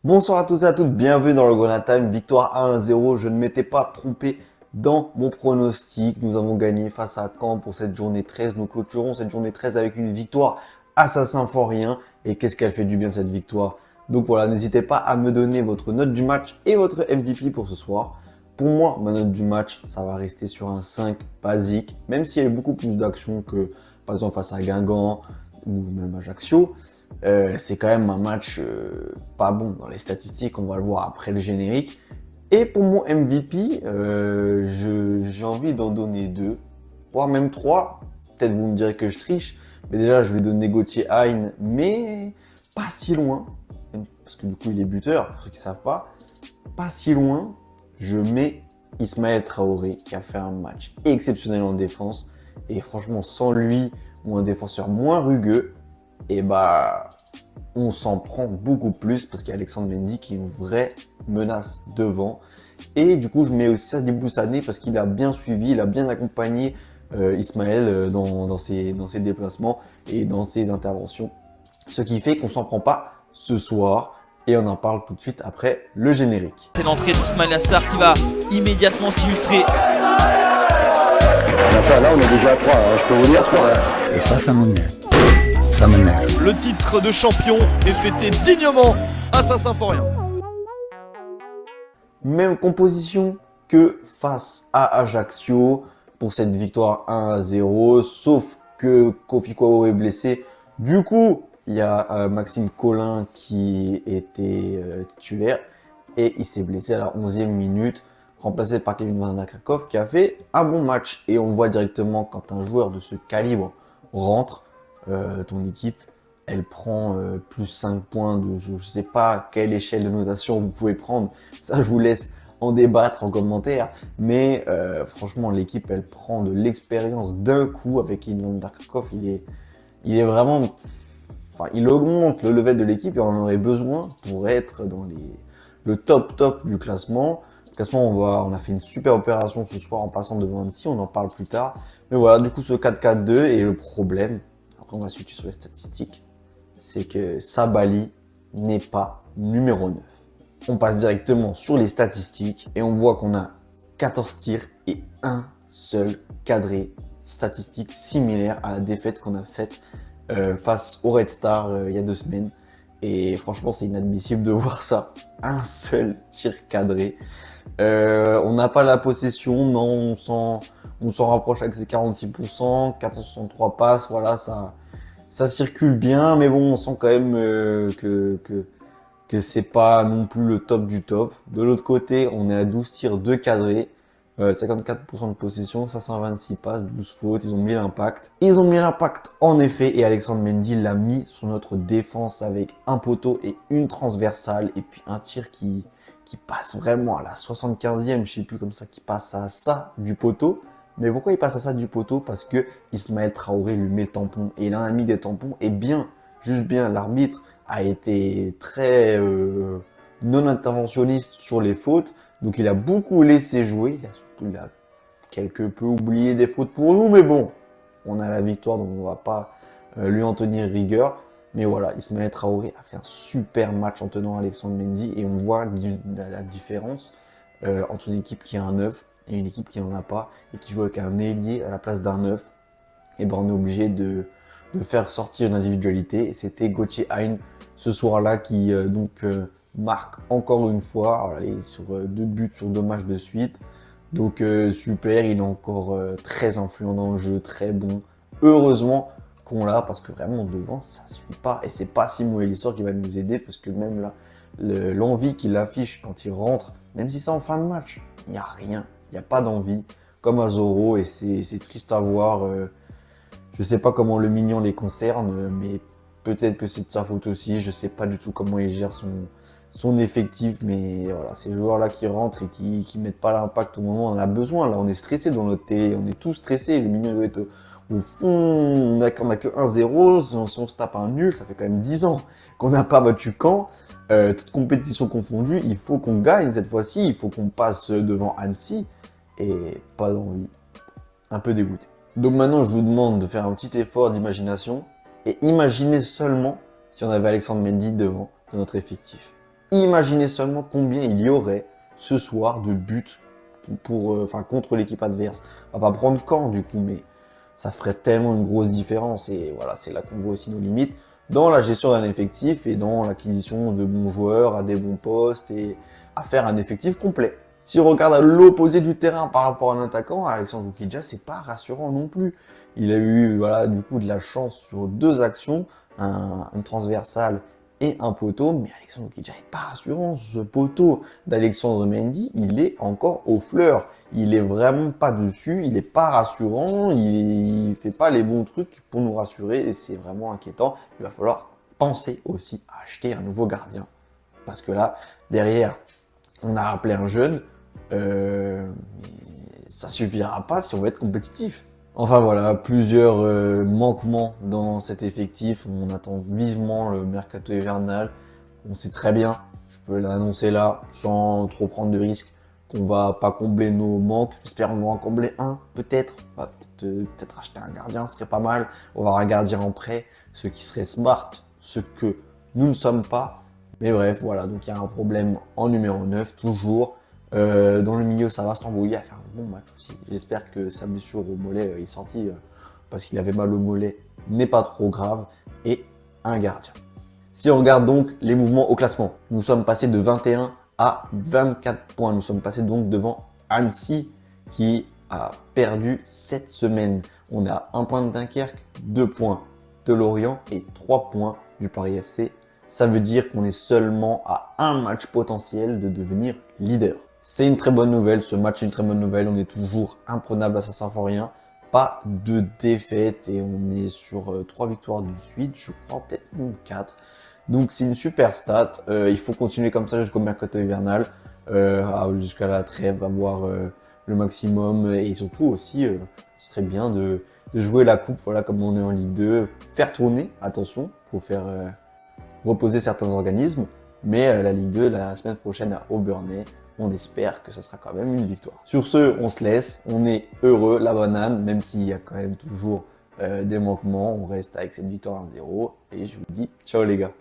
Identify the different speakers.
Speaker 1: Bonsoir à tous et à toutes, bienvenue dans le Grenade Time, victoire 1-0, je ne m'étais pas trompé dans mon pronostic, nous avons gagné face à Caen pour cette journée 13, nous clôturons cette journée 13 avec une victoire assassin fort rien, et qu'est-ce qu'elle fait du bien cette victoire. Donc voilà, n'hésitez pas à me donner votre note du match et votre MVP pour ce soir. Pour moi, ma note du match, ça va rester sur un 5 basique, même s'il y a eu beaucoup plus d'actions que par exemple face à Guingamp ou même Ajaccio. C'est quand même un match pas bon dans les statistiques, on va le voir après le générique. Et pour mon MVP, j'ai envie d'en donner 2, voire même 3. Peut-être vous me direz que je triche, mais déjà je vais donner Gauthier Hein, mais pas si loin, parce que du coup il est buteur, pour ceux qui ne savent pas si loin, je mets Ismaël Traoré qui a fait un match exceptionnel en défense. Et franchement, sans lui ou un défenseur moins rugueux, et bah on s'en prend beaucoup plus parce qu'il y a Alexandre Mendy qui est une vraie menace devant. Et du coup, je mets aussi Sadibou Sané parce qu'il a bien suivi, il a bien accompagné Ismaël dans ses déplacements et dans ses interventions. Ce qui fait qu'on s'en prend pas ce soir. Et on en parle tout de suite après le générique.
Speaker 2: C'est l'entrée d'Ismaël Assar qui va immédiatement s'illustrer.
Speaker 3: Là, on est déjà à 3, je peux vous dire 3.
Speaker 4: Et ça m'énerve. Ça m'énerve.
Speaker 5: Le titre de champion est fêté dignement à Saint-Symphorien.
Speaker 1: Même composition que face à Ajaccio pour cette victoire 1-0, sauf que Kofi Kouao est blessé. Du coup, il y a Maxime Collin qui était titulaire et il s'est blessé à la 11e minute, remplacé par Kevin Van Krakov qui a fait un bon match. Et on voit directement quand un joueur de ce calibre rentre, ton équipe, elle prend plus 5 points de je sais pas quelle échelle de notation vous pouvez prendre. Ça, je vous laisse en débattre en commentaire. Mais franchement, l'équipe, elle prend de l'expérience d'un coup avec Kevin Van Krakov. Il est vraiment... Enfin, il augmente le level de l'équipe et on en aurait besoin pour être dans le top du classement. Le classement, on a fait une super opération ce soir en passant devant Annecy, on en parle plus tard. Mais voilà, du coup, ce 4-4-2 et le problème, après on va switcher sur les statistiques, c'est que Sabali n'est pas numéro 9. On passe directement sur les statistiques et on voit qu'on a 14 tirs et un seul cadré. Statistique similaire à la défaite qu'on a faite face au Red Star il y a 2 semaines. Et franchement, c'est inadmissible de voir ça. Un seul tir cadré. On n'a pas la possession, non, on s'en rapproche avec ses 46%, 463 passes, voilà, ça circule bien, mais bon, on sent quand même que c'est pas non plus le top du top. De l'autre côté, on est à 12 tirs, 2 cadrés. 54% de possession, 526 passes, 12 fautes, ils ont mis l'impact. Ils ont mis l'impact en effet et Alexandre Mendy l'a mis sur notre défense avec un poteau et une transversale et puis un tir qui passe vraiment à la 75e, je sais plus comme ça, qui passe à ça du poteau. Mais pourquoi il passe à ça du poteau? Parce que Ismaël Traoré lui met le tampon et il en a mis des tampons et bien, juste bien, l'arbitre a été très non interventionniste sur les fautes. Donc il a beaucoup laissé jouer, il a quelque peu oublié des fautes pour nous, mais bon, on a la victoire donc on va pas lui en tenir rigueur. Mais voilà, Ismaël Traoré a fait un super match en tenant Alexandre Mendy et on voit la différence entre une équipe qui a un 9 et une équipe qui n'en a pas et qui joue avec un ailier à la place d'un 9. Et ben on est obligé de faire sortir une individualité et c'était Gauthier Hein ce soir-là qui marque encore une fois, alors, il est sur 2 buts sur 2 matchs de suite. Donc super, il est encore très influent dans le jeu, très bon. Heureusement qu'on l'a parce que vraiment devant ça suit pas. Et c'est pas Simon Elisor qui va nous aider parce que même là, l'envie qu'il affiche quand il rentre, même si c'est en fin de match, il n'y a rien, il n'y a pas d'envie. Comme Azoro et c'est triste à voir. Je sais pas comment le mignon les concerne, mais peut-être que c'est de sa faute aussi. Je sais pas du tout comment il gère son effectif, mais voilà, ces joueurs-là qui rentrent et qui mettent pas l'impact au moment où on en a besoin. Là, on est stressé dans notre télé, on est tous stressés. Le milieu doit être au fond, on a que 1-0. Si on se tape un nul, ça fait quand même 10 ans qu'on n'a pas battu Caen. Toute compétition confondue, il faut qu'on gagne cette fois-ci, il faut qu'on passe devant Annecy, et pas d'envie. Un peu dégoûté. Donc maintenant, je vous demande de faire un petit effort d'imagination, et imaginez seulement si on avait Alexandre Mendy devant dans notre effectif. Imaginez seulement combien il y aurait ce soir de buts contre l'équipe adverse. On va pas prendre Caen du coup, mais ça ferait tellement une grosse différence. Et voilà, c'est là qu'on voit aussi nos limites dans la gestion d'un effectif et dans l'acquisition de bons joueurs à des bons postes et à faire un effectif complet. Si on regarde à l'opposé du terrain par rapport à un attaquant, Alexandre Oukidja, c'est pas rassurant non plus. Il a eu du coup de la chance sur 2 actions, une transversale et un poteau, mais Alexandre Oukidja n'est pas rassurant. Ce poteau d'Alexandre Mendy, il est encore aux fleurs. Il est vraiment pas dessus, il est pas rassurant, il fait pas les bons trucs pour nous rassurer et c'est vraiment inquiétant. Il va falloir penser aussi à acheter un nouveau gardien. Parce que là, derrière, on a rappelé un jeune, mais ça suffira pas si on veut être compétitif. Enfin voilà, plusieurs manquements dans cet effectif. On attend vivement le mercato hivernal. On sait très bien, je peux l'annoncer là, sans trop prendre de risques, qu'on va pas combler nos manques. J'espère qu'on va en combler un, peut-être. On va peut-être acheter un gardien, ce serait pas mal. On va avoir un gardien en prêt, ce qui serait smart, ce que nous ne sommes pas. Mais bref, voilà, donc il y a un problème en numéro 9, toujours. Dans le milieu, ça va s'embrouiller, a fait un bon match aussi. J'espère que sa blessure au mollet est sortie parce qu'il avait mal au mollet, n'est pas trop grave. Et un gardien. Si on regarde donc les mouvements au classement, nous sommes passés de 21 à 24 points. Nous sommes passés donc devant Annecy qui a perdu cette semaine. On a 1 point de Dunkerque, 2 points de Lorient et 3 points du Paris FC. Ça veut dire qu'on est seulement à un match potentiel de devenir leader. C'est une très bonne nouvelle, ce match est une très bonne nouvelle. On est toujours imprenable à Saint-Symphorien. Pas de défaite et on est sur 3 victoires du suite, je crois, peut-être même 4. Donc c'est une super stat. Il faut continuer comme ça jusqu'au mercato hivernal, jusqu'à la trêve, avoir le maximum et surtout aussi, ce serait bien de jouer la coupe, voilà, comme on est en Ligue 2, faire tourner, attention, faut faire reposer certains organismes, mais la Ligue 2 la semaine prochaine à Obernai, on espère que ce sera quand même une victoire. Sur ce, on se laisse, on est heureux, la banane, même s'il y a quand même toujours des manquements, on reste avec cette victoire 1-0 et je vous dis ciao les gars.